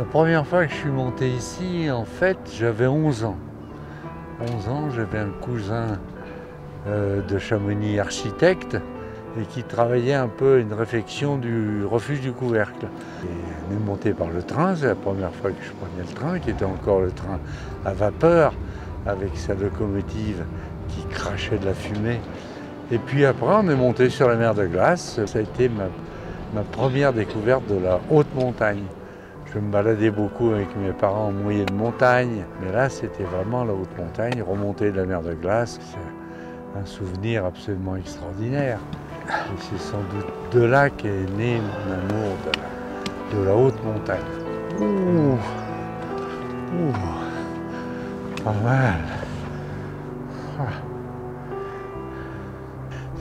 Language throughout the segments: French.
La première fois que je suis monté ici, en fait, j'avais 11 ans. 11 ans, j'avais un cousin de Chamonix, architecte, et qui travaillait un peu une réfection du refuge du couvercle. Et on est monté par le train, c'est la première fois que je prenais le train, qui était encore le train à vapeur, avec sa locomotive qui crachait de la fumée. Et puis après, on est monté sur la mer de glace. Ça a été ma première découverte de la haute montagne. Je me baladais beaucoup avec mes parents en moyenne de montagne, mais là, c'était vraiment la haute montagne, remonter de la mer de glace. C'est un souvenir absolument extraordinaire. Et c'est sans doute de là qu'est né mon amour de la haute montagne. Ouh, pas mal.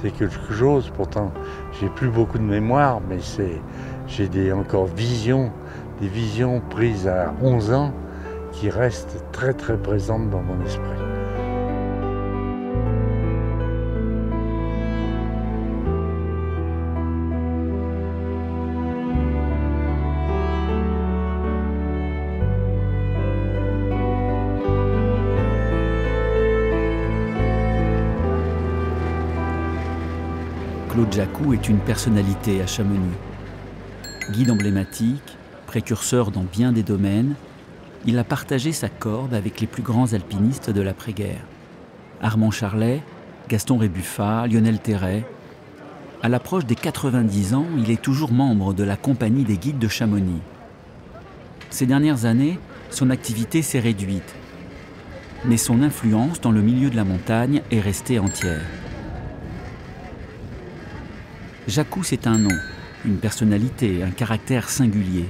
C'est quelque chose, pourtant, j'ai plus beaucoup de mémoire, mais j'ai encore des visions prises à 11 ans qui restent très très présentes dans mon esprit. Claude Jacou est une personnalité à Chamonix. Guide emblématique, précurseur dans bien des domaines, il a partagé sa corde avec les plus grands alpinistes de l'après-guerre. Armand Charlet, Gaston Rébuffat, Lionel Terray. À l'approche des 90 ans, il est toujours membre de la Compagnie des guides de Chamonix. Ces dernières années, son activité s'est réduite, mais son influence dans le milieu de la montagne est restée entière. Jacou, c'est un nom, une personnalité, un caractère singulier.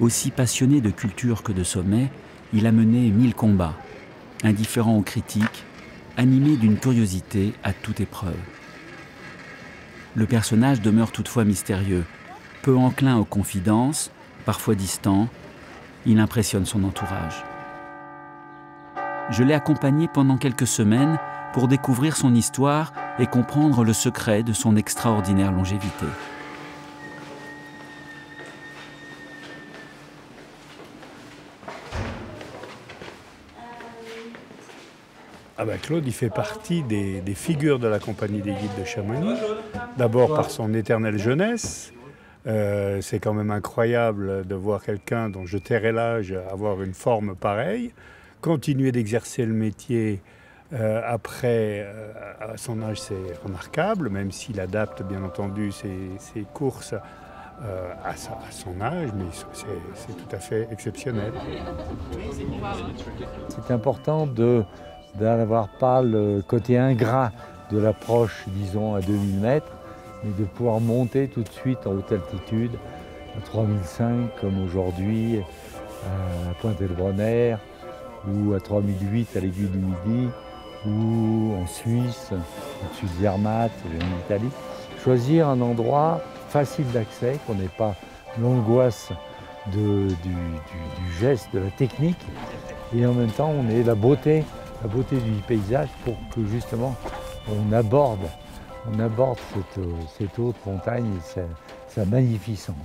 Aussi passionné de culture que de sommet, il a mené 1000 combats, indifférent aux critiques, animé d'une curiosité à toute épreuve. Le personnage demeure toutefois mystérieux, peu enclin aux confidences, parfois distant. Il impressionne son entourage. Je l'ai accompagné pendant quelques semaines pour découvrir son histoire et comprendre le secret de son extraordinaire longévité. Claude, il fait partie des figures de la Compagnie des guides de Chamonix. D'abord par son éternelle jeunesse. C'est quand même incroyable de voir quelqu'un dont je tairais l'âge avoir une forme pareille. Continuer d'exercer le métier après, à son âge, c'est remarquable, même s'il adapte bien entendu ses courses à son âge, mais c'est tout à fait exceptionnel. C'est important d'avoir pas le côté ingrat de l'approche, disons, à 2000 mètres, mais de pouvoir monter tout de suite en haute altitude, à 3005 comme aujourd'hui, à Pointe-et-le-Brenner, ou à 3008 à l'Aiguille du Midi, ou en Suisse, au-dessus de Zermatt, en Italie. Choisir un endroit facile d'accès, qu'on n'ait pas l'angoisse du geste, de la technique, et en même temps on ait la beauté du paysage pour que justement on aborde cette haute montagne et sa magnificence.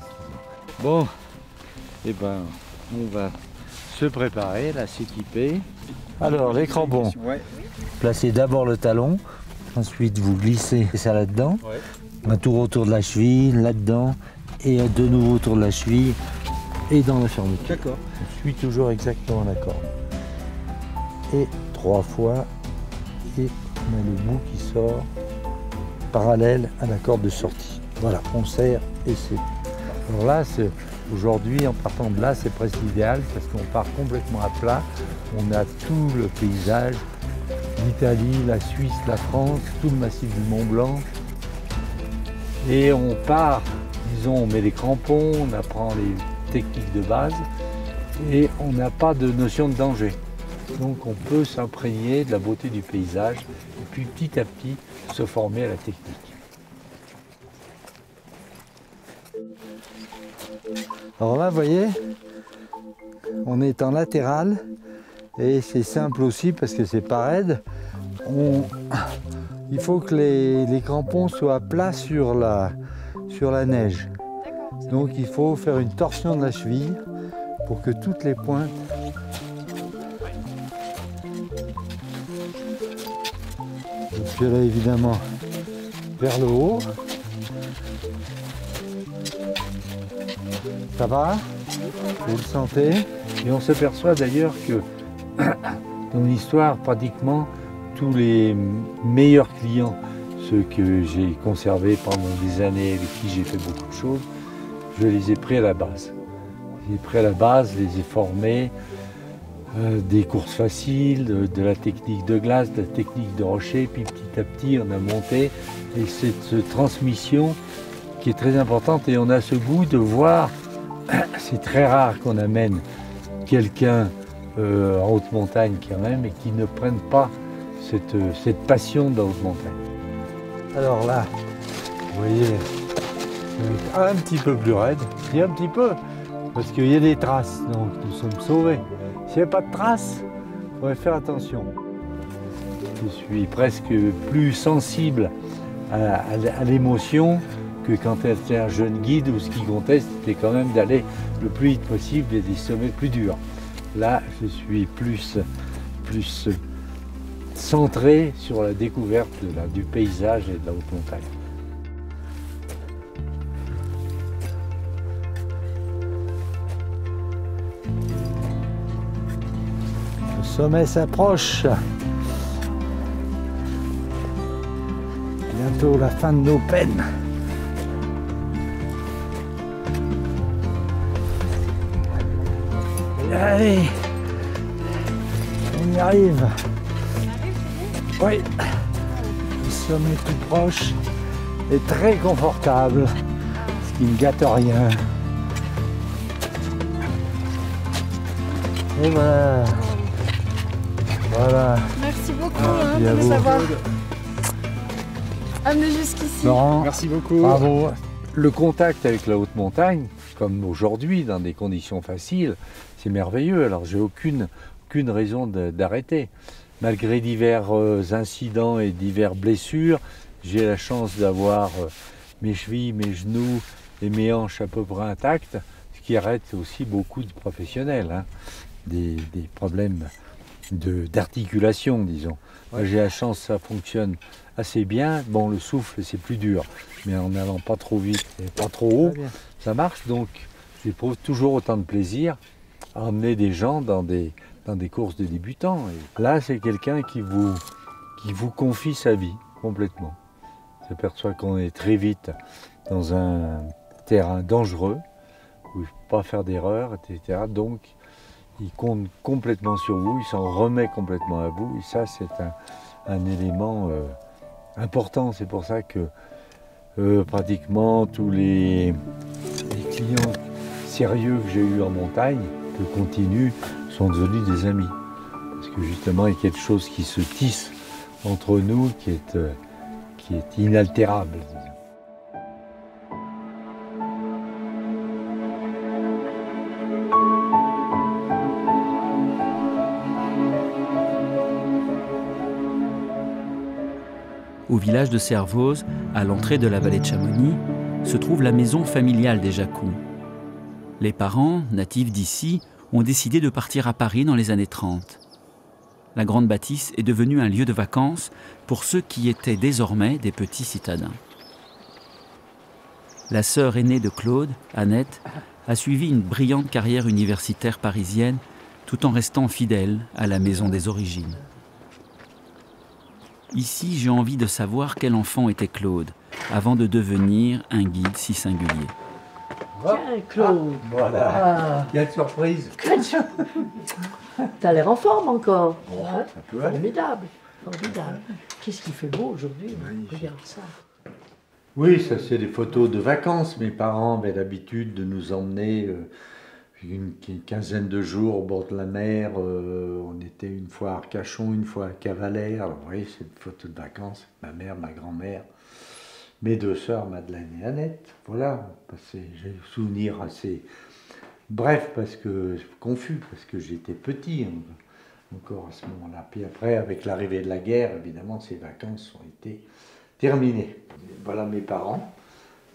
Bon, eh ben, on va se préparer, là, s'équiper. Alors, les crampons. Placez d'abord le talon, ensuite vous glissez ça là-dedans, un tour autour de la cheville, là-dedans, et de nouveau autour de la cheville, et dans la fermeture. D'accord. On suit toujours exactement la corde. Et 3 fois, et on a le bout qui sort parallèle à la corde de sortie. Voilà, on serre et c'est... Alors là, aujourd'hui, en partant de là, c'est presque idéal parce qu'on part complètement à plat. On a tout le paysage, l'Italie, la Suisse, la France, tout le massif du Mont Blanc. Et on part, disons, on met les crampons, on apprend les techniques de base et on n'a pas de notion de danger. Donc on peut s'imprégner de la beauté du paysage et puis petit à petit se former à la technique. Alors là, vous voyez, on est en latéral et c'est simple aussi parce que c'est pas raide. Il faut que les crampons soient plats sur la neige. Donc il faut faire une torsion de la cheville pour que toutes les pointes et là évidemment vers le haut. Ça va? Vous le sentez? Et on s'aperçoit d'ailleurs que dans l'histoire, pratiquement tous les meilleurs clients, ceux que j'ai conservés pendant des années, avec qui j'ai fait beaucoup de choses, je les ai pris à la base. Je les ai pris à la base, les ai formés, des courses faciles, de la technique de glace, de la technique de rocher, puis petit à petit on a monté. Et c'est cette transmission qui est très importante et on a ce goût de voir, c'est très rare qu'on amène quelqu'un en haute montagne quand même et qui ne prenne pas cette passion de la haute montagne. Alors là, vous voyez, c'est un petit peu plus raide, je dis un petit peu, parce qu'il y a des traces, donc nous sommes sauvés. S'il n'y a pas de traces, il faudrait faire attention. Je suis presque plus sensible à l'émotion que quand j'étais un jeune guide où ce qui comptait c'était quand même d'aller le plus vite possible et des sommets plus durs. Là, je suis plus centré sur la découverte du paysage et de la haute montagne. Le sommet s'approche. Bientôt la fin de nos peines. Allez, on y arrive. Oui, le sommet tout proche est très confortable, ce qui ne gâte rien. Et voilà. Voilà. Merci beaucoup de nous avoir amenés jusqu'ici. Laurent, Merci beaucoup. bravo. Le contact avec la haute montagne, comme aujourd'hui, dans des conditions faciles, c'est merveilleux. Alors j'ai aucune raison d'arrêter. Malgré divers incidents et diverses blessures, j'ai la chance d'avoir mes chevilles, mes genoux et mes hanches à peu près intactes, ce qui arrête aussi beaucoup de professionnels, hein. Des problèmes d'articulation, disons. Moi, j'ai la chance, ça fonctionne assez bien. Bon, le souffle, c'est plus dur, mais en n'allant pas trop vite et pas trop haut, ça marche. Donc, j'éprouve toujours autant de plaisir à emmener des gens dans des courses de débutants. Et là, c'est quelqu'un qui vous confie sa vie complètement. On s'aperçoit qu'on est très vite dans un terrain dangereux, où il ne faut pas faire d'erreurs, etc. Donc, il compte complètement sur vous, il s'en remet complètement à vous. Et ça, c'est un élément important. C'est pour ça que pratiquement tous les clients sérieux que j'ai eus en montagne, que continue, sont devenus des amis. Parce que justement, il y a quelque chose qui se tisse entre nous qui est inaltérable. Au village de Servoz, à l'entrée de la vallée de Chamonix, se trouve la maison familiale des Jacou. Les parents, natifs d'ici, ont décidé de partir à Paris dans les années 30. La grande bâtisse est devenue un lieu de vacances pour ceux qui étaient désormais des petits citadins. La sœur aînée de Claude, Annette, a suivi une brillante carrière universitaire parisienne tout en restant fidèle à la maison des origines. Ici, j'ai envie de savoir quel enfant était Claude, avant de devenir un guide si singulier. Tiens, Claude. Voilà. Quelle surprise. T'as l'air en forme encore. Hein? Ça peut aller. Formidable, formidable. Qu'est-ce qui fait beau aujourd'hui? Regarde ça. Oui, ça c'est des photos de vacances. Mes parents avaient l'habitude de nous emmener une quinzaine de jours au bord de la mer. On était une fois à Arcachon, une fois à Cavalère. Alors, oui, c'est une photo de vacances. Ma mère, ma grand-mère, mes deux sœurs, Madeleine et Annette. Voilà, j'ai un souvenir assez bref, parce que confus, parce que j'étais petit encore à ce moment-là. Puis après, avec l'arrivée de la guerre, évidemment, ces vacances ont été terminées. Voilà mes parents,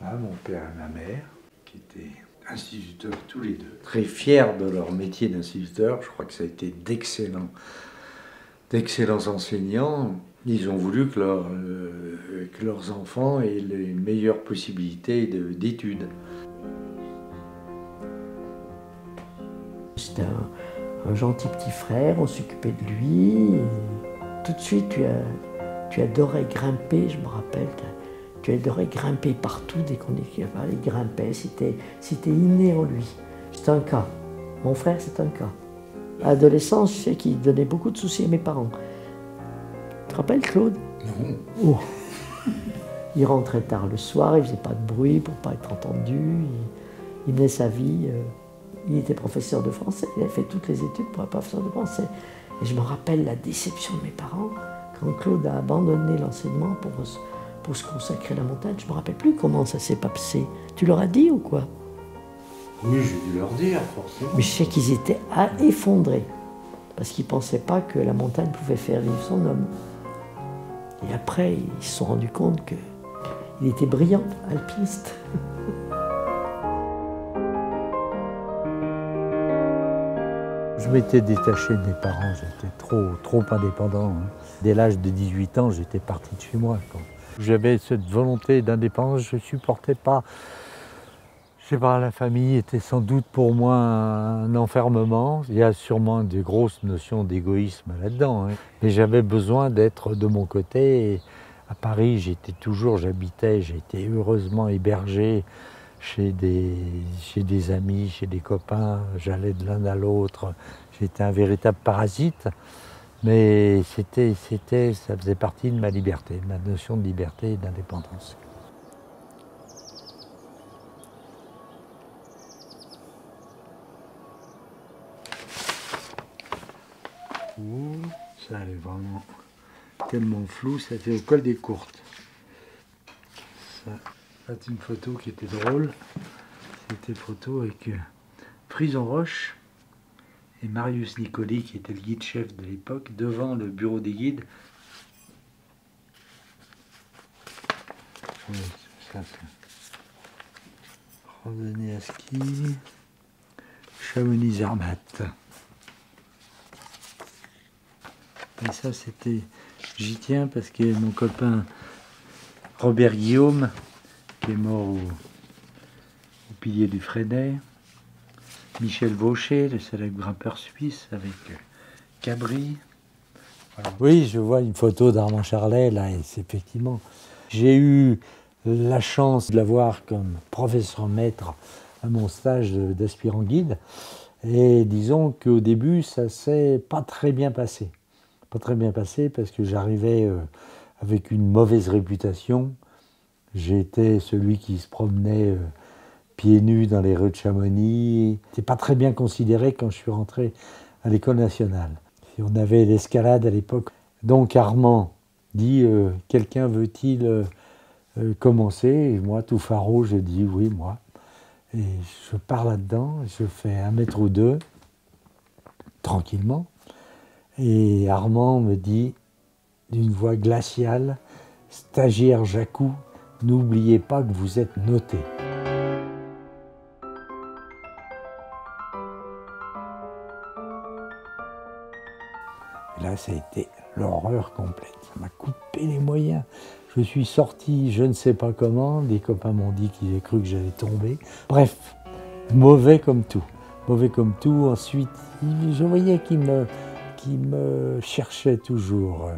hein, mon père et ma mère, qui étaient instituteurs tous les deux. Très fiers de leur métier d'instituteur. Je crois que ça a été d'excellents enseignants. Ils ont voulu que leurs enfants aient les meilleures possibilités d'études. C'était un gentil petit frère, on s'occupait de lui. Tout de suite, tu adorais grimper, je me rappelle. Tu adorais grimper partout dès qu'on parlait, il grimpait, c'était inné en lui. C'était un cas. Mon frère, c'est un cas. À l'adolescence, je sais qu'il donnait beaucoup de soucis à mes parents. Tu te rappelles, Claude? Non. Oh. Il rentrait tard le soir, il ne faisait pas de bruit pour ne pas être entendu. Il menait sa vie. Il était professeur de français. Il avait fait toutes les études pour être professeur de français. Et je me rappelle la déception de mes parents quand Claude a abandonné l'enseignement pour se consacrer à la montagne. Je ne me rappelle plus comment ça s'est passé. Tu leur as dit ou quoi? Oui, j'ai dû leur dire, forcément. Mais je sais qu'ils étaient effondrés. Parce qu'ils ne pensaient pas que la montagne pouvait faire vivre son homme. Et après, ils se sont rendus compte qu'il était brillant, alpiniste. Je m'étais détaché de mes parents, j'étais trop indépendant. Dès l'âge de 18 ans, j'étais parti de chez moi. J'avais cette volonté d'indépendance, je ne supportais pas. Je sais pas, la famille était sans doute pour moi un enfermement. Il y a sûrement des grosses notions d'égoïsme là-dedans. Mais j'avais besoin d'être de mon côté. Et à Paris, j'habitais, j'ai été heureusement hébergé chez des amis, chez des copains. J'allais de l'un à l'autre. J'étais un véritable parasite. Mais ça faisait partie de ma liberté, de ma notion de liberté et d'indépendance. Ça est vraiment tellement flou, ça fait au col des Courtes. Ça, c'est une photo qui était drôle. C'était une photo avec Frison Roche et Marius Nicoli, qui était le guide-chef de l'époque, devant le bureau des guides. Oui, ça c'est randonnée à ski, Chamonix-Zermatt. Et ça, c'était, j'y tiens parce que mon copain Robert Guillaume, qui est mort au pilier du Fresnay, Michel Vaucher, le célèbre grimpeur suisse, avec Cabri. Voilà. Oui, je vois une photo d'Armand Charlet, là, et c'est effectivement. J'ai eu la chance de l'avoir comme professeur maître à mon stage d'aspirant guide. Et disons qu'au début, ça s'est pas très bien passé. Pas très bien passé parce que j'arrivais avec une mauvaise réputation. J'étais celui qui se promenait pieds nus dans les rues de Chamonix. C'était pas très bien considéré quand je suis rentré à l'École nationale. Et on avait l'escalade à l'époque. Donc Armand dit quelqu'un veut-il commencer? Et moi, tout faraud, je dis oui, moi. Et je pars là-dedans, je fais 1 mètre ou 2, tranquillement. Et Armand me dit, d'une voix glaciale, « Stagiaire Jacou, n'oubliez pas que vous êtes noté. » Et là, ça a été l'horreur complète. Ça m'a coupé les moyens. Je suis sorti, je ne sais pas comment. Des copains m'ont dit qu'ils avaient cru que j'allais tomber. Bref, mauvais comme tout. Mauvais comme tout. Ensuite, je voyais qu'il me cherchait toujours.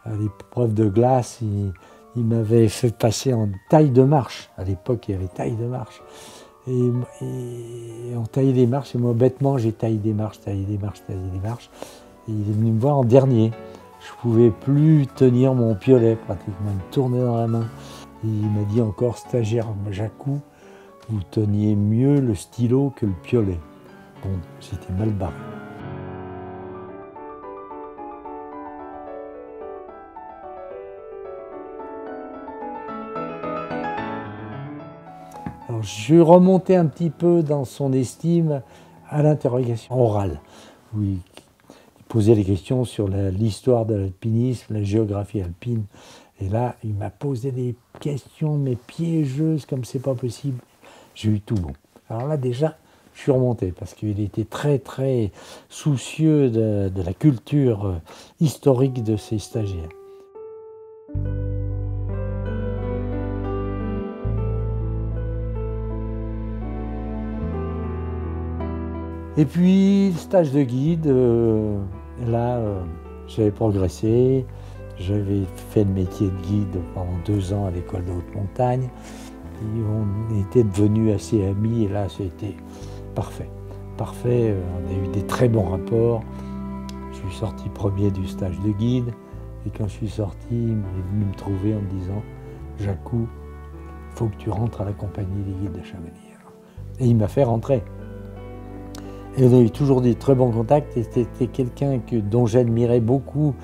À l'épreuve de glace, il m'avait fait passer en taille de marche. À l'époque, il y avait taille de marche. Et on taillait des marches, et moi, bêtement, j'ai taillé des marches. Et il est venu me voir en dernier. Je ne pouvais plus tenir mon piolet, pratiquement. Il me tournait dans la main. Et il m'a dit encore, stagiaire Jacou, vous teniez mieux le stylo que le piolet. Bon, j'étais mal barré. Alors, je remontais un petit peu dans son estime à l'interrogation orale. Oui. Posait des questions sur l'histoire de l'alpinisme, la géographie alpine. Et là, il m'a posé des questions, mais piégeuses, comme c'est pas possible. J'ai eu tout bon. Alors là, déjà, je suis remonté parce qu'il était très, très soucieux de la culture historique de ses stagiaires. Et puis, stage de guide, là, j'avais progressé. J'avais fait le métier de guide pendant 2 ans à l'école de haute montagne. Et on était devenus assez amis et là, c'était parfait. Parfait, on a eu des très bons rapports. Je suis sorti premier du stage de guide. Et quand je suis sorti, il est venu me trouver en me disant « Jacou, il faut que tu rentres à la compagnie des guides de Chamonix. » Et il m'a fait rentrer. Et on a eu toujours des très bons contacts et c'était quelqu'un dont j'admirais beaucoup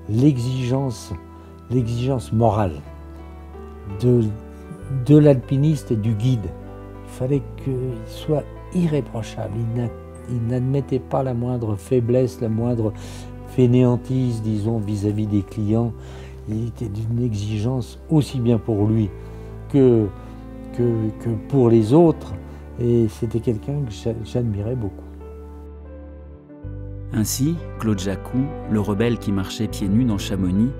l'exigence morale de l'alpiniste et du guide. Il fallait qu'il soit irréprochable. Il n'admettait pas la moindre faiblesse, la moindre fainéantise, disons, vis-à-vis des clients. Il était d'une exigence aussi bien pour lui que pour les autres. Et c'était quelqu'un que j'admirais beaucoup. Ainsi, Claude Jacou, le rebelle qui marchait pieds nus dans Chamonix,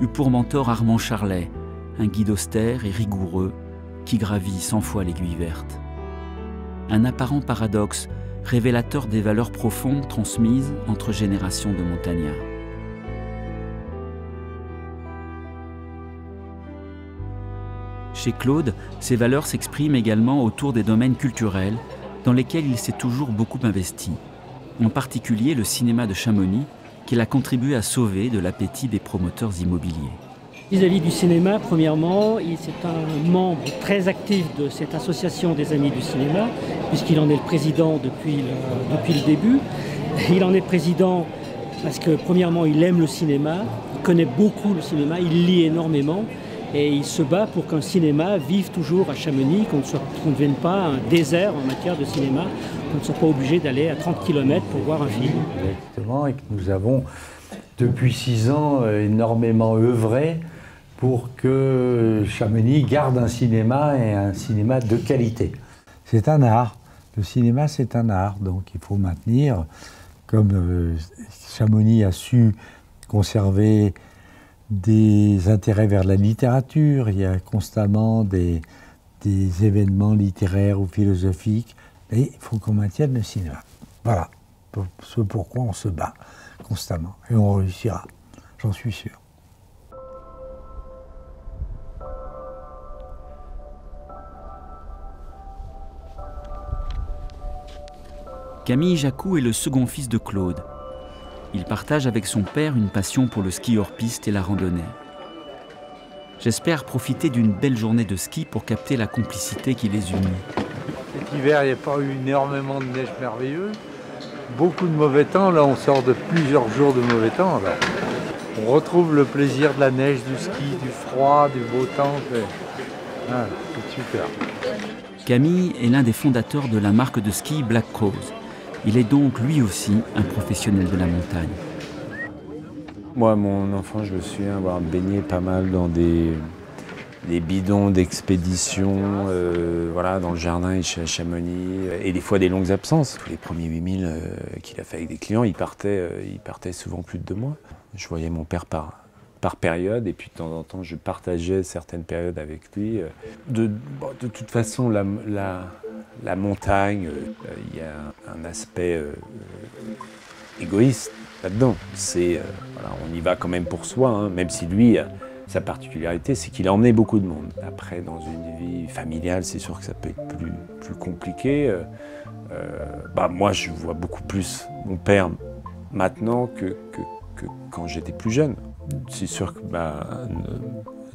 eut pour mentor Armand Charlet, un guide austère et rigoureux qui gravit 100 fois l'aiguille verte. Un apparent paradoxe, révélateur des valeurs profondes transmises entre générations de montagnards. Chez Claude, ces valeurs s'expriment également autour des domaines culturels dans lesquels il s'est toujours beaucoup investi, en particulier le cinéma de Chamonix, qu'il a contribué à sauver de l'appétit des promoteurs immobiliers. Vis-à-vis du cinéma, premièrement, c'est un membre très actif de cette association des Amis du cinéma, puisqu'il en est le président depuis le début. Il en est président parce que, premièrement, il aime le cinéma, il connaît beaucoup le cinéma, il lit énormément, et il se bat pour qu'un cinéma vive toujours à Chamonix, qu'on ne devienne pas un désert en matière de cinéma, qu'on ne soit pas obligé d'aller à 30 km pour voir un film. Exactement, et que nous avons, depuis 6 ans, énormément œuvré pour que Chamonix garde un cinéma et un cinéma de qualité. C'est un art. Le cinéma, c'est un art, donc il faut maintenir, comme Chamonix a su conserver des intérêts vers la littérature, il y a constamment des événements littéraires ou philosophiques, et il faut qu'on maintienne le cinéma. Voilà, ce pourquoi on se bat constamment, et on réussira, j'en suis sûr. Camille Jacou est le second fils de Claude. Il partage avec son père une passion pour le ski hors-piste et la randonnée. J'espère profiter d'une belle journée de ski pour capter la complicité qui les unit. Cet hiver, il n'y a pas eu énormément de neige merveilleuse. Beaucoup de mauvais temps. Là, on sort de plusieurs jours de mauvais temps. Alors, on retrouve le plaisir de la neige, du ski, du froid, du beau temps. C'est super. Camille est l'un des fondateurs de la marque de ski Black Crowes. Il est donc lui aussi un professionnel de la montagne. Moi, mon enfant, je me souviens avoir baigné pas mal dans des bidons d'expédition, voilà, dans le jardin et chez Chamonix, et des fois des longues absences. Les premiers 8000 qu'il a fait avec des clients, il partait souvent plus de 2 mois. Je voyais mon père par période, et puis de temps en temps, je partageais certaines périodes avec lui. De toute façon, la montagne, il y a un aspect égoïste là-dedans. Voilà, on y va quand même pour soi, hein, même si lui, sa particularité, c'est qu'il a emmené beaucoup de monde. Après, dans une vie familiale, c'est sûr que ça peut être plus compliqué. Moi, je vois beaucoup plus mon père maintenant que quand j'étais plus jeune. C'est sûr que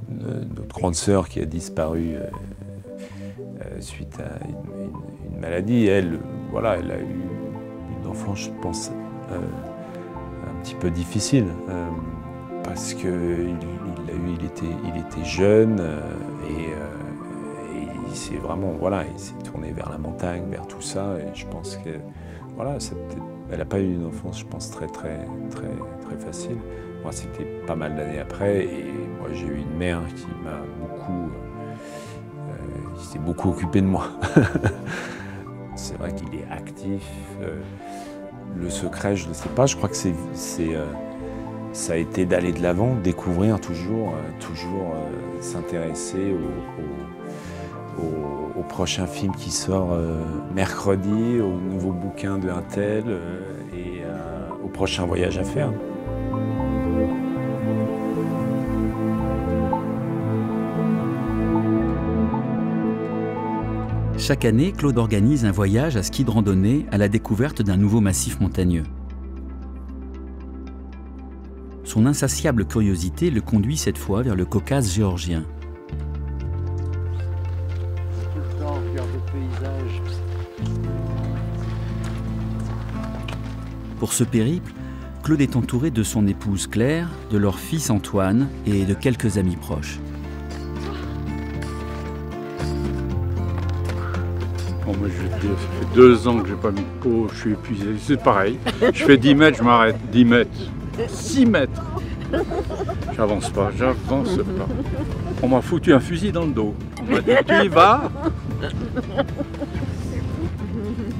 notre grande sœur qui a disparu suite à une maladie, elle a eu une enfance, je pense, un petit peu difficile, parce qu'il était jeune et il s'est vraiment, il s'est tourné vers la montagne, vers tout ça, et je pense que elle n'a pas eu une enfance, je pense, très facile. Moi, c'était pas mal d'années après, et moi, j'ai eu une mère qui m'a qui s'est beaucoup occupée de moi. c'est vrai qu'il est actif. Le secret, je ne sais pas, je crois que ça a été d'aller de l'avant, découvrir toujours s'intéresser au prochain film qui sort mercredi, au nouveau bouquin de un tel et au prochain voyage à faire. Chaque année, Claude organise un voyage à ski de randonnée à la découverte d'un nouveau massif montagneux. Son insatiable curiosité le conduit cette fois vers le Caucase géorgien. Pour ce périple, Claude est entouré de son épouse Claire, de leur fils Antoine et de quelques amis proches. Bon, moi, je vais te dire, ça fait 2 ans que j'ai pas mis de peau, je suis épuisé. C'est pareil. Je fais 10 mètres, je m'arrête. 10 mètres. 6 mètres. J'avance pas. On m'a foutu un fusil dans le dos. On m'a dit, tu y vas.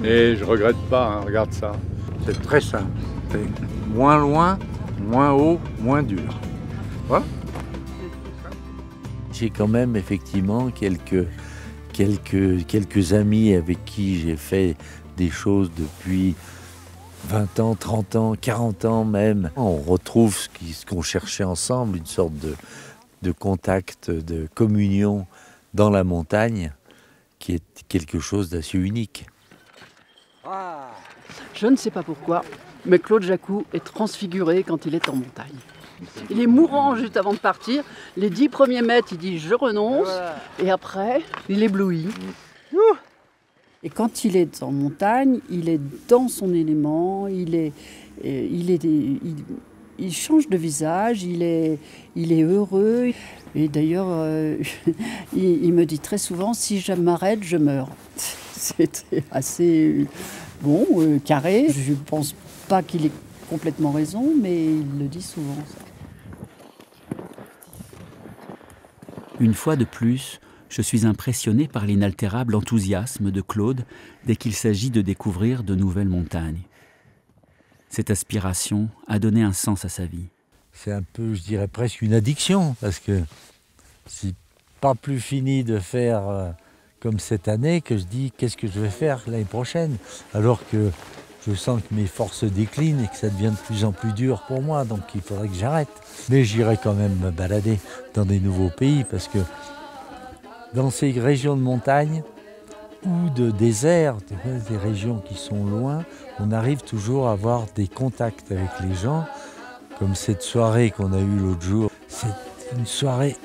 Et je regrette pas, hein, regarde ça. C'est très simple. C'est moins loin, moins haut, moins dur. Voilà. J'ai quand même effectivement quelques amis avec qui j'ai fait des choses depuis 20 ans, 30 ans, 40 ans même. On retrouve ce qu'on cherchait ensemble, une sorte de contact, de communion dans la montagne, qui est quelque chose d'assez unique. Je ne sais pas pourquoi, mais Claude Jacou est transfiguré quand il est en montagne. Il est mourant juste avant de partir. Les 10 premiers mètres, il dit « je renonce » et après, il éblouit. Et quand il est en montagne, il est dans son élément, il change de visage, il est heureux. Et d'ailleurs, il me dit très souvent « si je m'arrête, je meurs ». C'était assez carré. Je ne pense pas qu'il ait complètement raison, mais il le dit souvent. Une fois de plus, je suis impressionné par l'inaltérable enthousiasme de Claude dès qu'il s'agit de découvrir de nouvelles montagnes. Cette aspiration a donné un sens à sa vie. C'est un peu, je dirais presque une addiction, parce que c'est pas plus fini de faire comme cette année que je dis qu'est-ce que je vais faire l'année prochaine, alors que je sens que mes forces déclinent et que ça devient de plus en plus dur pour moi, donc il faudrait que j'arrête. Mais j'irai quand même me balader dans des nouveaux pays, parce que dans ces régions de montagne ou de désert, des régions qui sont loin, on arrive toujours à avoir des contacts avec les gens, comme cette soirée qu'on a eue l'autre jour. C'est une soirée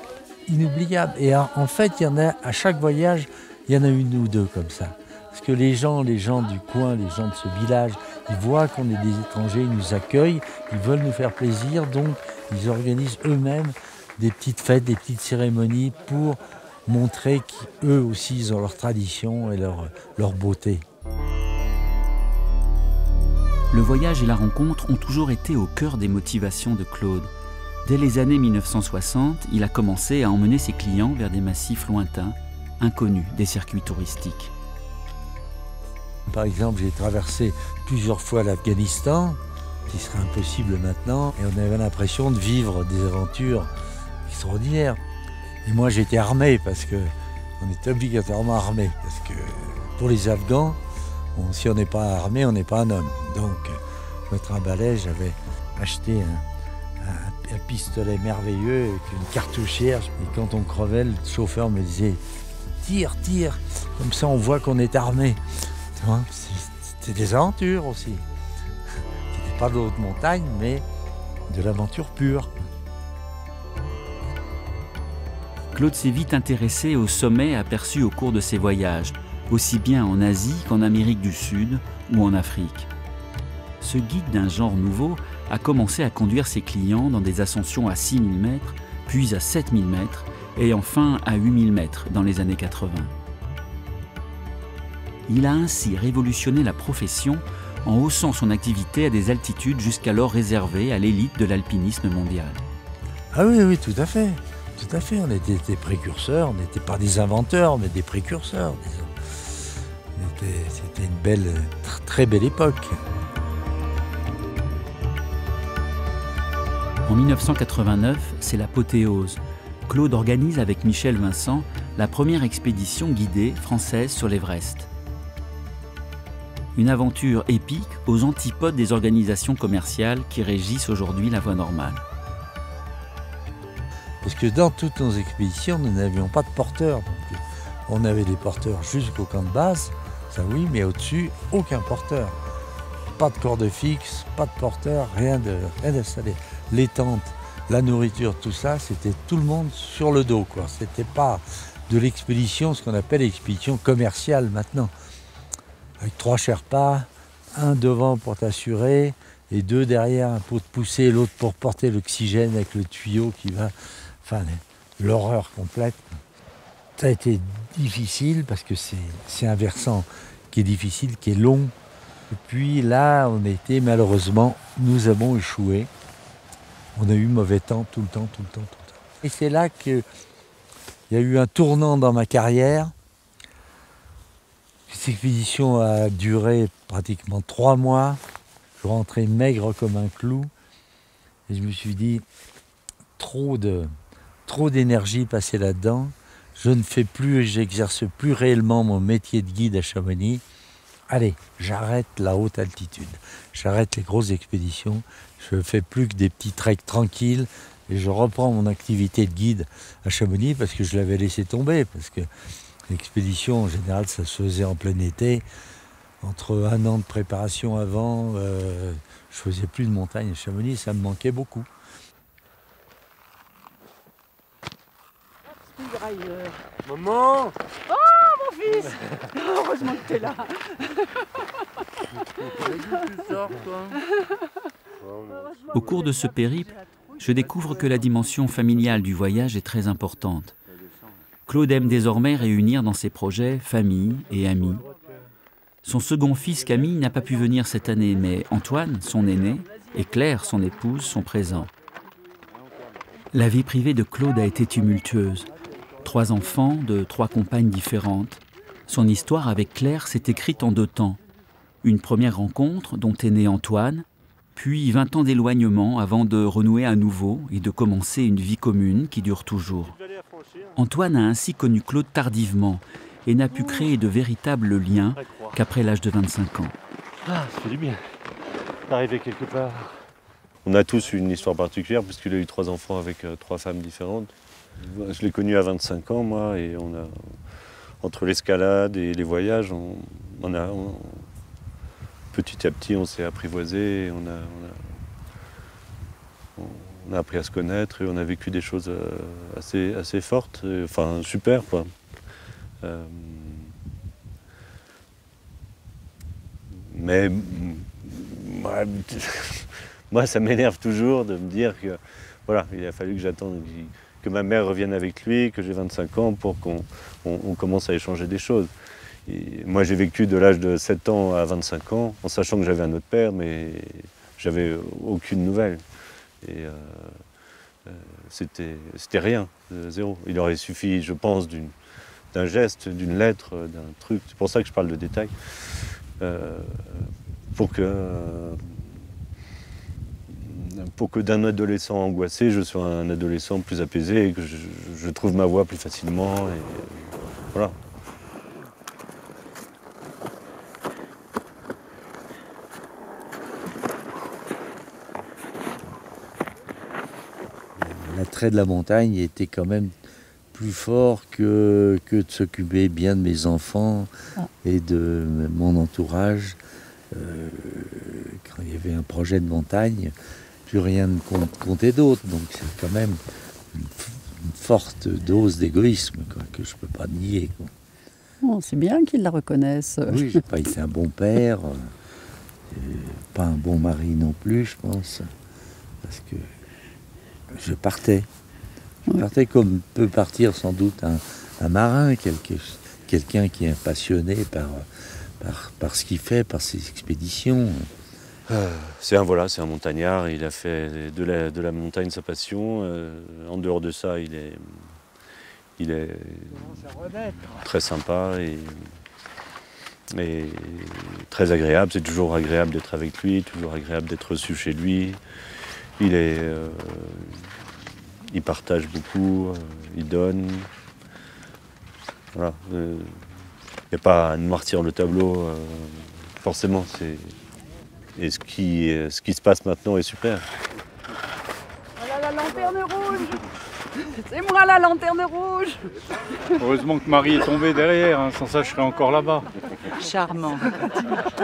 inoubliable. Et en fait, il y en a, à chaque voyage, il y en a une ou deux comme ça. Parce que les gens du coin, les gens de ce village, ils voient qu'on est des étrangers, ils nous accueillent, ils veulent nous faire plaisir, donc ils organisent eux-mêmes des petites fêtes, des petites cérémonies pour montrer qu'eux aussi, ils ont leur tradition et leur beauté. Le voyage et la rencontre ont toujours été au cœur des motivations de Claude. Dès les années 1960, il a commencé à emmener ses clients vers des massifs lointains, inconnus des circuits touristiques. Par exemple, j'ai traversé plusieurs fois l'Afghanistan, qui serait impossible maintenant, et on avait l'impression de vivre des aventures extraordinaires. Et moi, j'étais armé, parce qu'on était obligatoirement armé, parce que pour les Afghans, si on n'est pas armé, on n'est pas un homme. Donc, notre balai, j'avais acheté un pistolet merveilleux avec une cartouchière, et quand on crevait, le chauffeur me disait « tire, tire », comme ça on voit qu'on est armé. C'était des aventures aussi. C'était pas de haute montagne, mais de l'aventure pure. Claude s'est vite intéressé aux sommets aperçus au cours de ses voyages, aussi bien en Asie qu'en Amérique du Sud ou en Afrique. Ce guide d'un genre nouveau a commencé à conduire ses clients dans des ascensions à 6000 mètres, puis à 7000 mètres et enfin à 8000 mètres dans les années 80. Il a ainsi révolutionné la profession en haussant son activité à des altitudes jusqu'alors réservées à l'élite de l'alpinisme mondial. Ah oui, oui, tout à fait. Tout à fait. On était des précurseurs, on n'était pas des inventeurs, mais des précurseurs, disons. On C'était une belle, très belle époque. En 1989, c'est l'apothéose. Claude organise avec Michel Vincent la première expédition guidée française sur l'Everest. Une aventure épique aux antipodes des organisations commerciales qui régissent aujourd'hui la voie normale. Parce que dans toutes nos expéditions, nous n'avions pas de porteurs non plus. On avait des porteurs jusqu'au camp de base, ça oui, mais au-dessus, aucun porteur. Pas de corde fixe, pas de porteur, rien d'installé. Les tentes, la nourriture, tout ça, c'était tout le monde sur le dos, quoi. C'était pas de l'expédition, ce qu'on appelle l'expédition commerciale maintenant. Avec 3 Sherpas, un devant pour t'assurer, et 2 derrière, un pot de poussée, l'autre pour porter l'oxygène avec le tuyau qui va... Enfin, l'horreur complète. Ça a été difficile parce que c'est un versant qui est difficile, qui est long. Et puis là, on a été, malheureusement, nous avons échoué. On a eu mauvais temps tout le temps. Et c'est là qu'il y a eu un tournant dans ma carrière. Cette expédition a duré pratiquement 3 mois. Je rentrais maigre comme un clou. Et je me suis dit, trop d'énergie passée là-dedans. Je ne fais plus, j'exerce plus réellement mon métier de guide à Chamonix. Allez, j'arrête la haute altitude. J'arrête les grosses expéditions. Je ne fais plus que des petits treks tranquilles. Et je reprends mon activité de guide à Chamonix parce que je l'avais laissé tomber. Parce que l'expédition, en général, ça se faisait en plein été. Entre 1 an de préparation avant, je ne faisais plus de montagne à Chamonix. Ça me manquait beaucoup. Maman! Oh, mon fils! Heureusement que t'es là. Au cours de ce périple, je découvre que la dimension familiale du voyage est très importante. Claude aime désormais réunir dans ses projets famille et amis. Son second fils Camille n'a pas pu venir cette année, mais Antoine, son aîné, et Claire, son épouse, sont présents. La vie privée de Claude a été tumultueuse. 3 enfants de 3 compagnes différentes. Son histoire avec Claire s'est écrite en 2 temps. Une première rencontre dont est né Antoine, puis 20 ans d'éloignement avant de renouer à nouveau et de commencer une vie commune qui dure toujours. Antoine a ainsi connu Claude tardivement et n'a pu créer de véritables liens qu'après l'âge de 25 ans. Ah, ça fait du bien d'arriver quelque part. On a tous une histoire particulière puisqu'il a eu 3 enfants avec 3 femmes différentes. Je l'ai connu à 25 ans, moi, et entre l'escalade et les voyages, petit à petit, on s'est apprivoisé, on a appris à se connaître et on a vécu des choses assez fortes, enfin super, quoi. Mais moi, ça m'énerve toujours de me dire que voilà, il a fallu que j'attende que ma mère revienne avec lui, que j'ai 25 ans pour qu'on commence à échanger des choses. Et moi, j'ai vécu de l'âge de 7 ans à 25 ans, en sachant que j'avais un autre père, mais j'avais aucune nouvelle. Et c'était rien, zéro. Il aurait suffi, je pense, d'un geste, d'une lettre, d'un truc. C'est pour ça que je parle de détails. Pour que d'un adolescent angoissé, je sois un adolescent plus apaisé et que je trouve ma voie plus facilement. Et voilà. L'attrait de la montagne était quand même plus fort que de s'occuper bien de mes enfants et de mon entourage. Quand il y avait un projet de montagne, plus rien ne comptait d'autre. Donc c'est quand même une forte dose d'égoïsme que je ne peux pas nier. Oh, c'est bien qu'ils la reconnaissent. Oui, j'ai pas été un bon père, pas un bon mari non plus, je pense. Parce que je partais. Je partais comme peut partir sans doute un marin, quelqu'un qui est passionné par ce qu'il fait, par ses expéditions. C'est un montagnard, il a fait de la montagne sa passion. En dehors de ça, il est très sympa Et très agréable, c'est toujours agréable d'être avec lui, toujours agréable d'être reçu chez lui. Il partage beaucoup, il donne. Voilà. Il n'y a pas à noircir le tableau, forcément. Et ce qui se passe maintenant est super. Voilà la lanterne rouge. C'est moi la lanterne rouge. Heureusement que Marie est tombée derrière, hein, sans ça je serais encore là-bas. Charmant.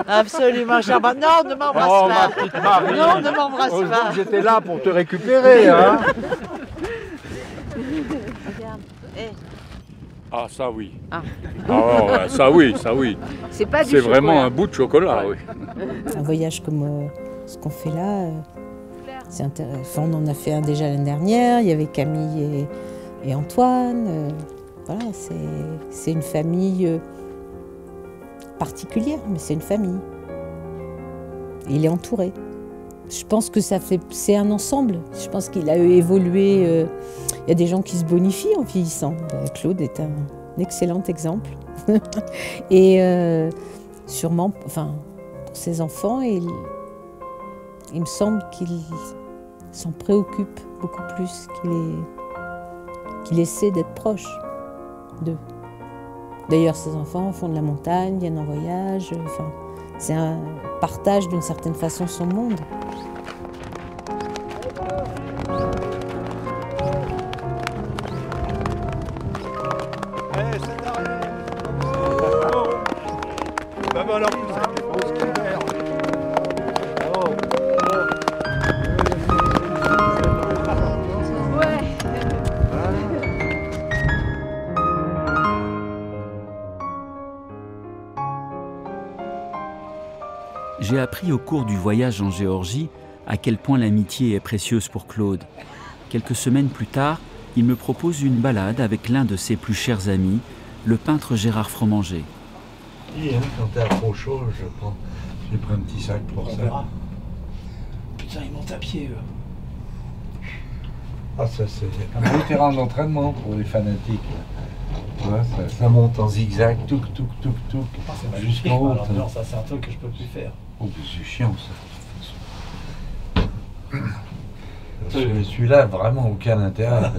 Absolument charmant. Non, ne m'embrasse Oh pas. ma petite Marie. Non, ne m'embrasse Heureusement pas. que j'étais là pour te récupérer. Hein. Regarde. Ah ça oui. Ah. Ah ouais, ça oui, ça oui. C'est pas du C'est chocolat. vraiment un bout de chocolat, oui. Un voyage comme ce qu'on fait là, c'est intéressant. Enfin, on en a fait un déjà l'année dernière, il y avait Camille et Antoine. Voilà, c'est une famille particulière, mais c'est une famille. Et il est entouré. Je pense que c'est un ensemble. Je pense qu'il a évolué. Il y a des gens qui se bonifient en vieillissant. Claude est un excellent exemple. Et sûrement, enfin, pour ses enfants, il me semble qu'il s'en préoccupe beaucoup plus, qu'il essaie d'être proche d'eux. D'ailleurs, ses enfants font de la montagne, viennent en voyage. Enfin, c'est un partage d'une certaine façon son monde. J'ai appris au cours du voyage en Géorgie à quel point l'amitié est précieuse pour Claude. Quelques semaines plus tard, il me propose une balade avec l'un de ses plus chers amis, le peintre Gérard Fromanger. Quand t'es à trop chaud, j'ai pris un petit sac pour ça. Putain, ils montent à pied, eux. Ah, ça c'est un beau terrain d'entraînement pour les fanatiques. Ouais, ça monte en zigzag, touk, touk, touk, touk, jusqu'en haut. Alors, non, ça c'est un truc que je peux plus faire. Oh, c'est chiant ça. Celui-là, vraiment aucun intérêt.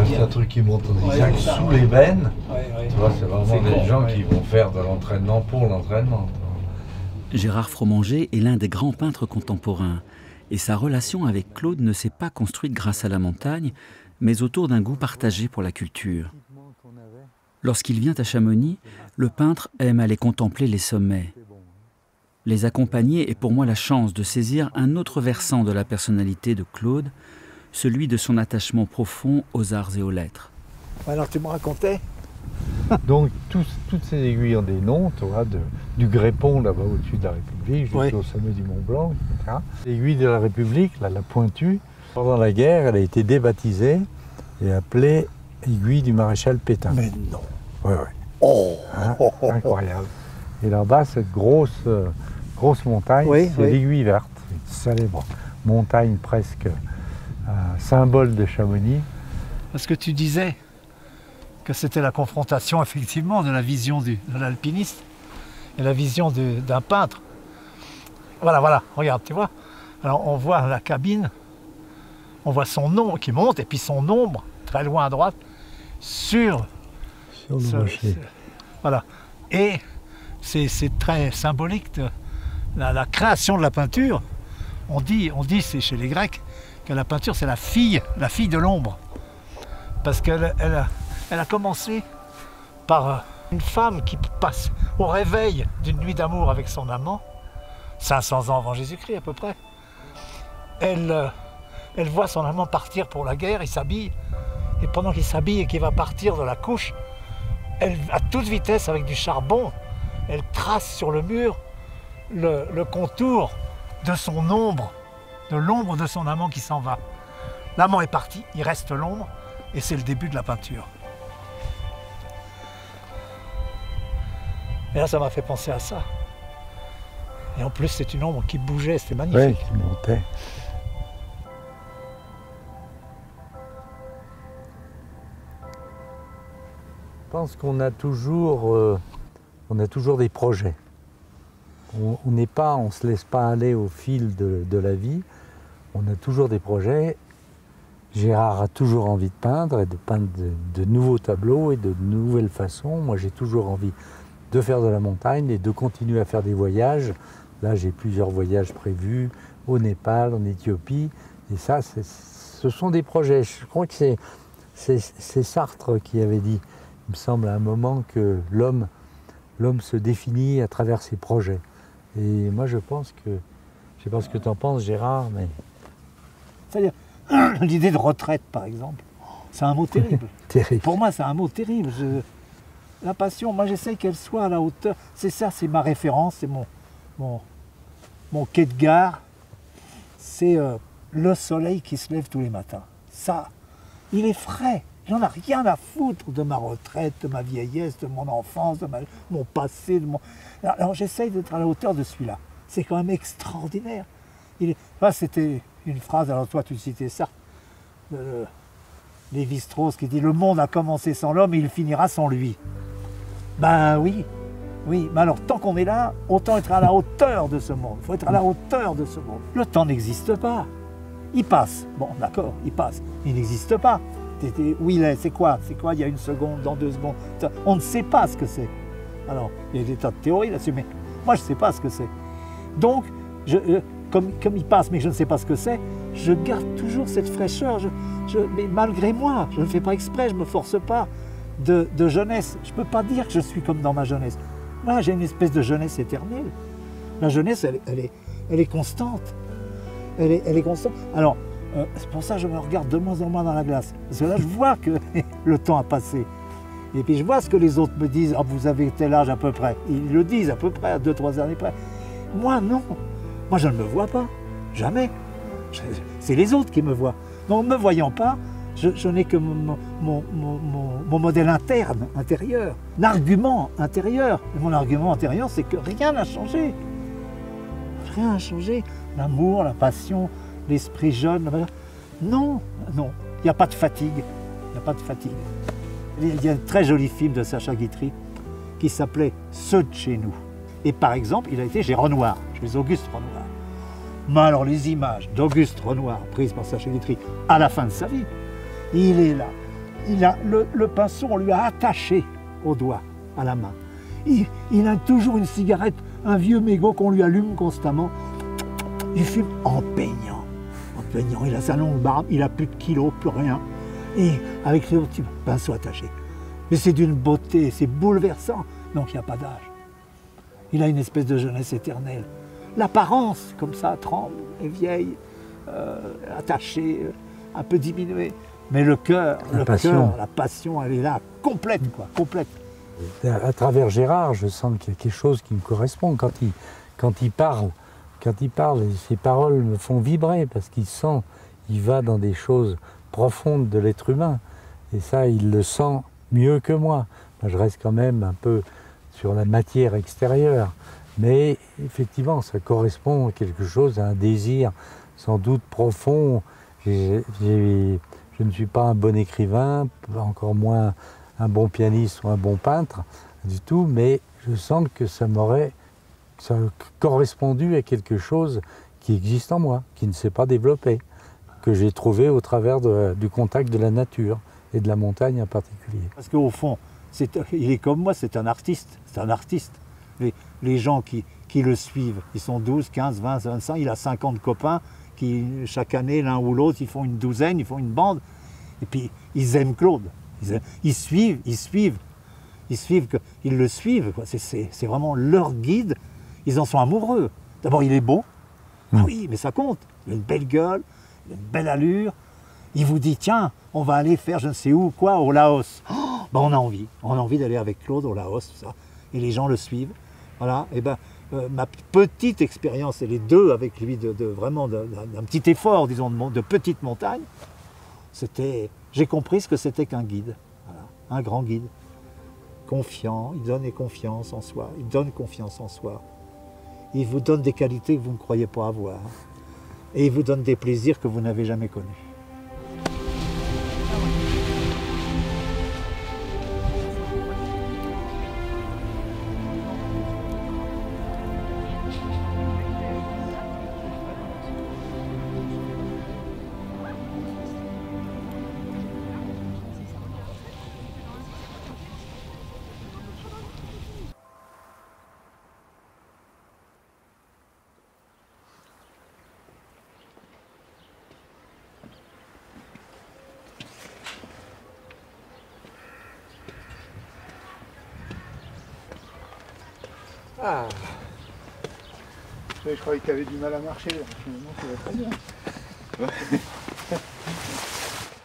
C'est un truc qui monte en zigzag sous les veines. Tu vois, c'est vraiment des gens qui vont faire de l'entraînement pour l'entraînement. Gérard Fromanger est l'un des grands peintres contemporains. Et sa relation avec Claude ne s'est pas construite grâce à la montagne, mais autour d'un goût partagé pour la culture. Lorsqu'il vient à Chamonix, le peintre aime aller contempler les sommets. Les accompagner est pour moi la chance de saisir un autre versant de la personnalité de Claude, celui de son attachement profond aux arts et aux lettres. Alors tu me racontais? Donc toutes ces aiguilles ont des noms, tu vois, du Grépon là-bas au-dessus de la République, jusqu'au sommet du Mont Blanc, etc. L'aiguille de la République, là, la pointue, pendant la guerre, elle a été débaptisée et appelée aiguille du maréchal Pétain. Mais non. Oui, oui. Oh, hein, incroyable. Et là-bas, cette grosse montagne, c'est l'aiguille verte, une célèbre montagne presque symbole de Chamonix. Parce que tu disais que c'était la confrontation effectivement de la vision de l'alpiniste et la vision d'un peintre. Voilà, regarde, tu vois. Alors on voit la cabine, on voit son nom qui monte et puis son ombre très loin à droite sur le rocher. Voilà. Et c'est très symbolique de la création de la peinture. On dit c'est chez les Grecs que la peinture c'est la fille de l'ombre. Parce qu'elle a commencé par une femme qui passe au réveil d'une nuit d'amour avec son amant, 500 ans avant Jésus-Christ à peu près. Elle voit son amant partir pour la guerre, il s'habille, et pendant qu'il s'habille et qu'il va partir de la couche, elle, à toute vitesse avec du charbon, elle trace sur le mur le contour de son ombre, de l'ombre de son amant qui s'en va. L'amant est parti, il reste l'ombre, et c'est le début de la peinture. Et là, ça m'a fait penser à ça. Et en plus, c'est une ombre qui bougeait, c'était magnifique. Oui, qui montait. Je pense qu'on a toujours on a toujours des projets. On ne se laisse pas aller au fil de la vie. On a toujours des projets. Gérard a toujours envie de peindre et de peindre de nouveaux tableaux et de nouvelles façons. Moi, j'ai toujours envie de faire de la montagne et de continuer à faire des voyages. Là, j'ai plusieurs voyages prévus au Népal, en Éthiopie. Et ça, ce sont des projets. Je crois que c'est Sartre qui avait dit, il me semble, à un moment, que l'homme se définit à travers ses projets. Et moi, je pense que, je ne sais pas ce que tu en penses, Gérard, mais... C'est-à-dire, l'idée de retraite, par exemple, c'est un mot terrible. Terrible. Pour moi, c'est un mot terrible. La passion, moi, j'essaye qu'elle soit à la hauteur. C'est ça, c'est ma référence, c'est mon quai de gare. C'est le soleil qui se lève tous les matins. Ça, il est frais. J'en ai rien à foutre de ma retraite, de ma vieillesse, de mon enfance, de mon passé. Alors j'essaye d'être à la hauteur de celui-là. C'est quand même extraordinaire. C'était une phrase, alors toi tu citais ça, de Lévi-Strauss qui dit « Le monde a commencé sans l'homme et il finira sans lui ». Ben oui, mais alors tant qu'on est là, autant être à la hauteur de ce monde. Il faut être à la hauteur de ce monde. Le temps n'existe pas. Il passe. Bon, d'accord, il passe. Il n'existe pas. Où il est, c'est quoi? Il y a 1 seconde, dans 2 secondes. On ne sait pas ce que c'est. Alors, il y a des tas de théories là-dessus, mais moi je ne sais pas ce que c'est. Donc, comme il passe, mais je ne sais pas ce que c'est, je garde toujours cette fraîcheur. Mais malgré moi, je ne fais pas exprès, je ne me force pas de jeunesse. Je ne peux pas dire que je suis comme dans ma jeunesse. Moi, j'ai une espèce de jeunesse éternelle. La jeunesse, elle est constante. Elle est constante. Alors, c'est pour ça que je me regarde de moins en moins dans la glace. Parce que là, je vois que le temps a passé. Et puis, je vois ce que les autres me disent. « Ah, vous avez tel âge à peu près. » Ils le disent à peu près, à 2-3 années près. Moi, non. Moi, je ne me vois pas. Jamais. C'est les autres qui me voient. Donc, ne me voyant pas, je n'ai que mon modèle intérieur, l'argument intérieur. Et mon argument intérieur, c'est que rien n'a changé. Rien n'a changé. L'amour, la passion, l'esprit jeune. Non, il n'y a pas de fatigue. Il n'y a pas de fatigue. Il y a un très joli film de Sacha Guitry qui s'appelait « Ceux de chez nous ». Et par exemple, il a été chez Renoir, chez Auguste Renoir. Mais alors les images d'Auguste Renoir prises par Sacha Guitry à la fin de sa vie, il est là. Le pinceau, on lui a attaché au doigt, à la main. Il a toujours une cigarette, un vieux mégot qu'on lui allume constamment. Il fume en peignant. Il a sa longue barbe, il n'a plus de kilos, plus rien. Et avec ce petit pinceau attaché. Mais c'est d'une beauté, c'est bouleversant. Donc il n'y a pas d'âge. Il a une espèce de jeunesse éternelle. L'apparence, comme ça, tremble, est vieille, attachée, un peu diminuée. Mais le cœur, la passion, elle est là, complète, quoi, complète. À travers Gérard, je sens qu'il y a quelque chose qui me correspond. Quand il parle, ses paroles me font vibrer parce qu'il sent, il va dans des choses profondes de l'être humain. Et ça, il le sent mieux que moi. Moi, je reste quand même un peu sur la matière extérieure. Mais effectivement, ça correspond à quelque chose, à un désir sans doute profond. Je ne suis pas un bon écrivain, encore moins un bon pianiste ou un bon peintre du tout, mais je sens que ça a correspondu à quelque chose qui existe en moi, qui ne s'est pas développé, que j'ai trouvé au travers du contact de la nature et de la montagne en particulier. Parce qu'au fond, il est comme moi, c'est un artiste. C'est un artiste. Les gens qui le suivent, ils sont 12, 15, 20, 25, il a 50 copains qui, chaque année, l'un ou l'autre, ils font une douzaine, ils font une bande. Et puis, ils aiment Claude. Ils le suivent. C'est vraiment leur guide. Ils en sont amoureux. D'abord, il est beau. Ah oui, mais ça compte. Il a une belle gueule, il a une belle allure. Il vous dit, tiens, on va aller faire je ne sais où, quoi, au Laos. Oh, ben on a envie d'aller avec Claude au Laos, tout ça. Et les gens le suivent. Voilà, et ben, ma petite expérience, et les deux avec lui, vraiment d'un petit effort, disons, de petite montagne, j'ai compris ce que c'était qu'un guide, voilà, un grand guide. Confiant, il donne confiance en soi, il donne confiance en soi. Il vous donne des qualités que vous ne croyez pas avoir. Et il vous donne des plaisirs que vous n'avez jamais connus. Ah. Je croyais que tu avais du mal à marcher, finalement ça va très bien.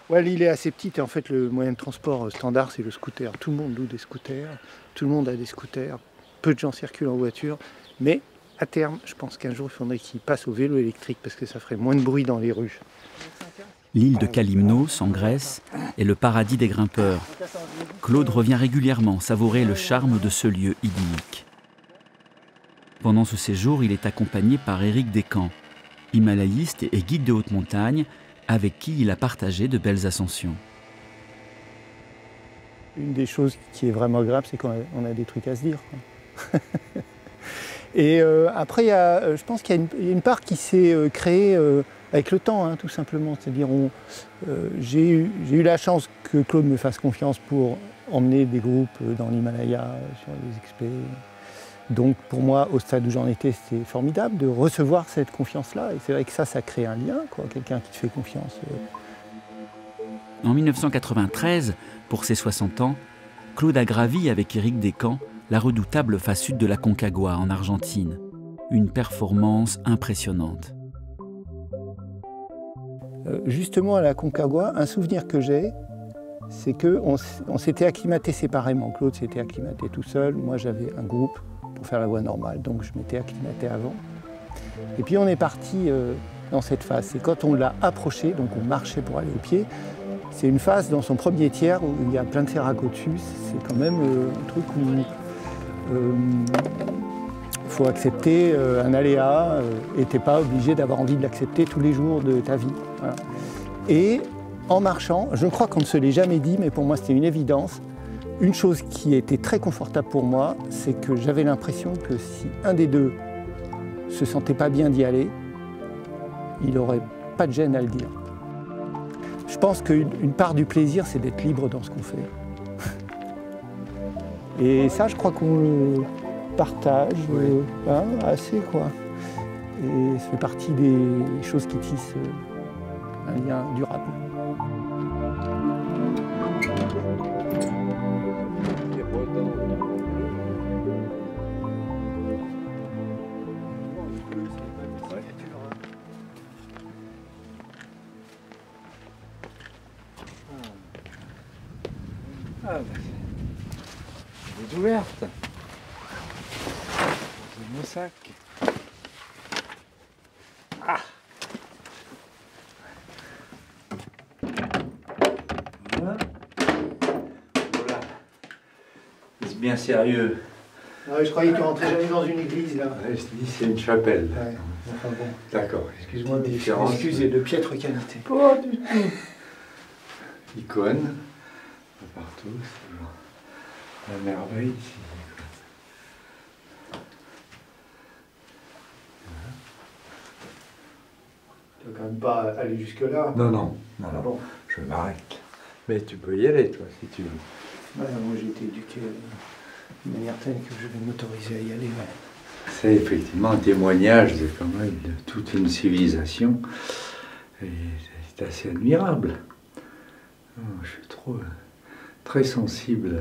Ouais, l'île est assez petite et en fait le moyen de transport standard c'est le scooter. Tout le monde loue des scooters, tout le monde a des scooters, peu de gens circulent en voiture, mais à terme, je pense qu'un jour il faudrait qu'ils passent au vélo électrique parce que ça ferait moins de bruit dans les rues. L'île de Kalymnos, en Grèce, est le paradis des grimpeurs. Claude revient régulièrement savourer le charme de ce lieu idyllique. Pendant ce séjour, il est accompagné par Éric Descamps, himalayiste et guide de haute montagne, avec qui il a partagé de belles ascensions. Une des choses qui est vraiment agréable, c'est qu'on a des trucs à se dire. Et après, je pense qu'il y a une part qui s'est créée avec le temps, hein, tout simplement. C'est-à-dire, j'ai eu la chance que Claude me fasse confiance pour emmener des groupes dans l'Himalaya, sur les expés. Donc pour moi, au stade où j'en étais, c'était formidable de recevoir cette confiance-là. Et c'est vrai que ça crée un lien, quoi, quelqu'un qui te fait confiance. En 1993, pour ses 60 ans, Claude a gravi avec Éric Descamps la redoutable face sud de la Concagua en Argentine. Une performance impressionnante. Justement à la Concagua, un souvenir que j'ai, c'est qu'on s'était acclimaté séparément. Claude s'était acclimaté tout seul, moi j'avais un groupe pour faire la voie normale, donc je m'étais acclimaté avant. Et puis on est parti dans cette phase. Et quand on l'a approché, donc on marchait pour aller au pied, c'est une phase dans son premier tiers où il y a plein de sérac au-dessus. C'est quand même un truc où il faut accepter un aléa et tu n'es pas obligé d'avoir envie de l'accepter tous les jours de ta vie. Voilà. Et en marchant, je crois qu'on ne se l'est jamais dit, mais pour moi c'était une évidence. Une chose qui était très confortable pour moi, c'est que j'avais l'impression que si un des deux se sentait pas bien d'y aller, il n'aurait pas de gêne à le dire. Je pense qu'une part du plaisir, c'est d'être libre dans ce qu'on fait. Et ça, je crois qu'on le partage assez, quoi. Et ça fait partie des choses qui tissent un lien durable. Ah, ben, c'est ouverte. C'est mon sac. Ah. Voilà. Voilà. C'est bien sérieux. Ouais, je croyais que tu rentrais jamais dans une église là. Ouais, je dis c'est une chapelle. Ouais. Enfin bon. D'accord. Excuse-moi, mais l'excuse est de piètre qualité. Pas du tout. Icône. Partout, c'est toujours la merveille ici. Tu vas quand même pas aller jusque-là. Non, non, non, ah bon. Je m'arrête. Mais tu peux y aller, toi, si tu veux. Ouais, moi j'ai été éduqué de manière telle que je vais m'autoriser à y aller. Ouais. C'est effectivement un témoignage de, quand même, de toute une civilisation. Et c'est assez admirable. Je suis très sensible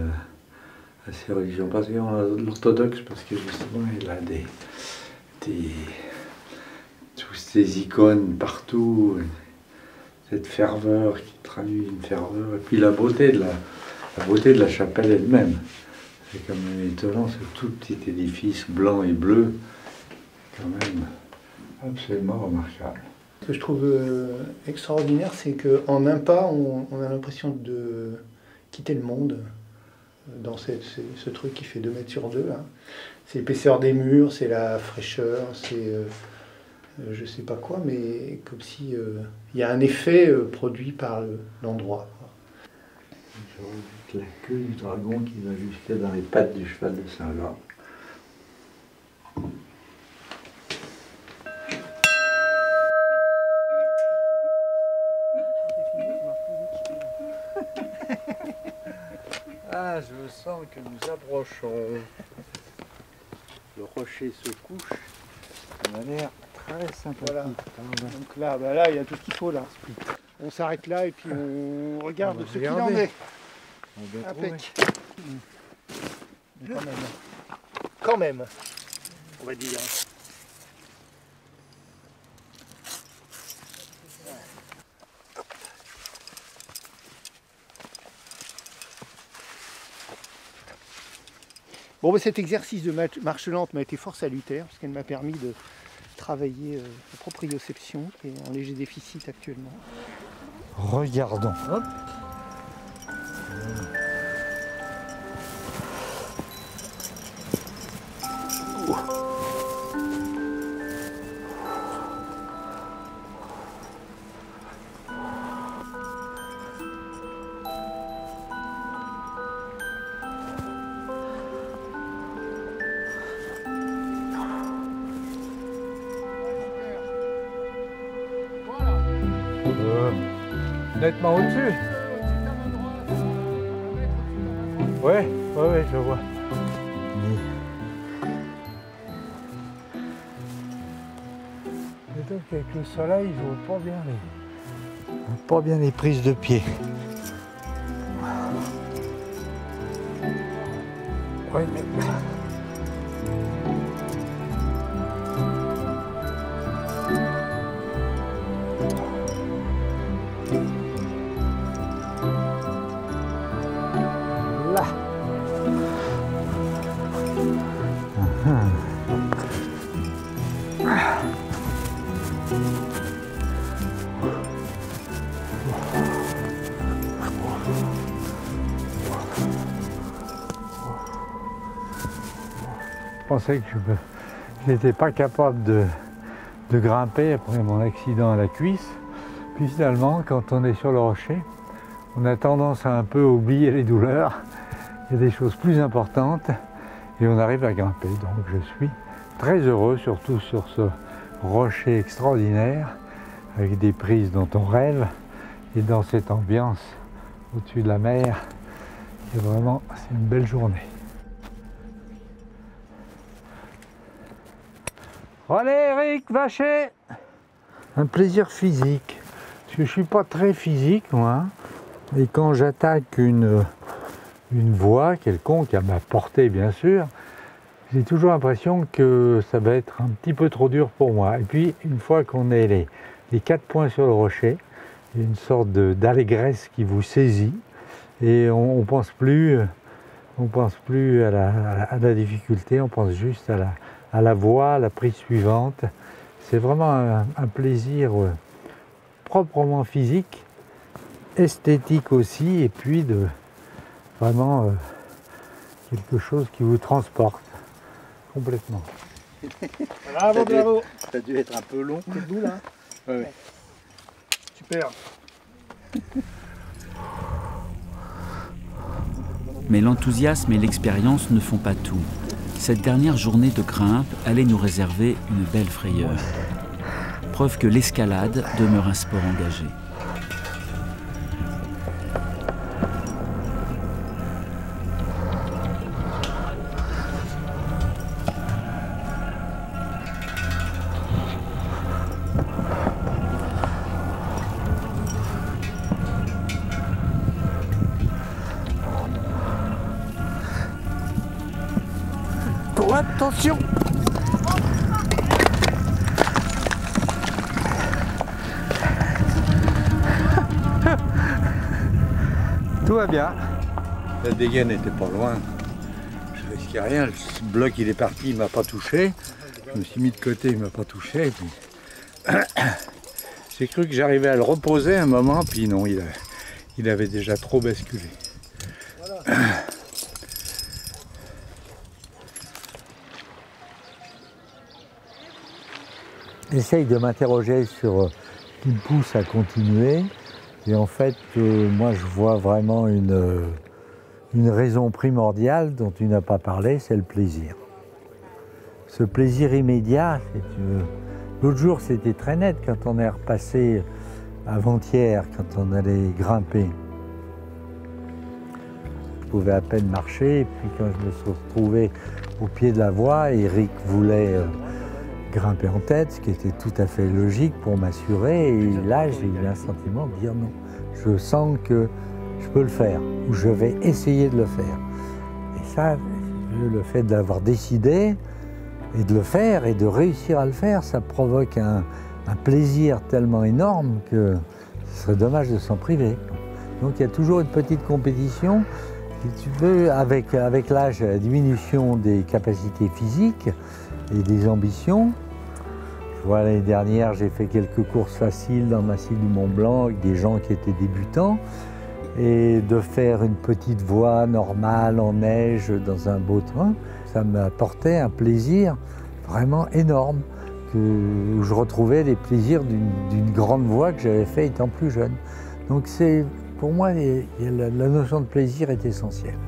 à ces religions, parce qu'on a l'orthodoxe, parce que justement il a toutes ces icônes partout, cette ferveur qui traduit une ferveur, et puis la beauté de la chapelle elle-même. C'est quand même étonnant, ce tout petit édifice blanc et bleu, quand même absolument remarquable. Ce que je trouve extraordinaire, c'est qu'en un pas, on a l'impression de quitter le monde dans ce truc qui fait 2 mètres sur 2. Hein. C'est l'épaisseur des murs, c'est la fraîcheur, c'est je sais pas quoi, mais comme si il y a un effet produit par l'endroit. Je regarde la queue du dragon qui va jusqu'à dans les pattes du cheval de Saint-Jean. Ah, je sens que nous approchons. Le rocher se couche. Ça a l'air très sympathique. Voilà. Donc là, il y a tout ce qu'il faut là. On s'arrête là et puis on regarde ce qu'il en est. Impec. Quand même. on va dire. Bon, ben, cet exercice de marche lente m'a été fort salutaire parce qu'elle m'a permis de travailler la proprioception qui est en léger déficit actuellement. Regardons. Hop. Nettement au-dessus. Ouais, je vois. Et donc avec le soleil, je vois pas bien les prises de pied. Ouais, mais... Je pensais que je n'étais pas capable de grimper après mon accident à la cuisse. Puis finalement, quand on est sur le rocher, on a tendance à un peu oublier les douleurs. Il y a des choses plus importantes et on arrive à grimper. Donc je suis très heureux, surtout sur ce rocher extraordinaire, avec des prises dont on rêve et dans cette ambiance au-dessus de la mer. C'est vraiment une belle journée. Allez Eric, Vacher! Un plaisir physique, parce que je ne suis pas très physique moi, et quand j'attaque une voie quelconque, à ma portée bien sûr, j'ai toujours l'impression que ça va être un petit peu trop dur pour moi. Et puis une fois qu'on est les 4 points sur le rocher, il y a une sorte d'allégresse qui vous saisit, et on pense plus à la difficulté, on pense juste à la voie, à la prise suivante. C'est vraiment un plaisir proprement physique, esthétique aussi, et puis vraiment quelque chose qui vous transporte complètement. Bravo, bravo. Ça a dû être un peu long. C'est doux là. Ouais. Super. Mais l'enthousiasme et l'expérience ne font pas tout. Cette dernière journée de grimpe allait nous réserver une belle frayeur. Preuve que l'escalade demeure un sport engagé. Attention! Tout va bien. La dégaine n'était pas loin. Je risquais rien. Le bloc il est parti, il ne m'a pas touché. Je me suis mis de côté, il ne m'a pas touché. Et puis... J'ai cru que j'arrivais à le reposer un moment, puis non, il avait déjà trop basculé. Voilà. J'essaye de m'interroger sur ce qui me pousse à continuer. Et en fait, moi je vois vraiment une raison primordiale dont tu n'as pas parlé, c'est le plaisir. Ce plaisir immédiat, l'autre jour c'était très net quand on est repassé avant-hier, quand on allait grimper. Je pouvais à peine marcher, et puis quand je me suis retrouvé au pied de la voie, Eric voulait grimper en tête, ce qui était tout à fait logique pour m'assurer, et là j'ai eu un sentiment de dire non, je sens que je peux le faire, ou je vais essayer de le faire. Et ça, le fait d'avoir décidé, Et de le faire et de réussir à le faire, ça provoque un plaisir tellement énorme que ce serait dommage de s'en priver. Donc il y a toujours une petite compétition, si tu veux, avec l'âge, la diminution des capacités physiques et des ambitions. Je vois, l'année dernière, j'ai fait quelques courses faciles dans le massif du Mont Blanc avec des gens qui étaient débutants. Et de faire une petite voie normale en neige dans un beau train, ça m'apportait un plaisir vraiment énorme, où je retrouvais les plaisirs d'une grande voie que j'avais fait étant plus jeune. Donc pour moi, la notion de plaisir est essentielle.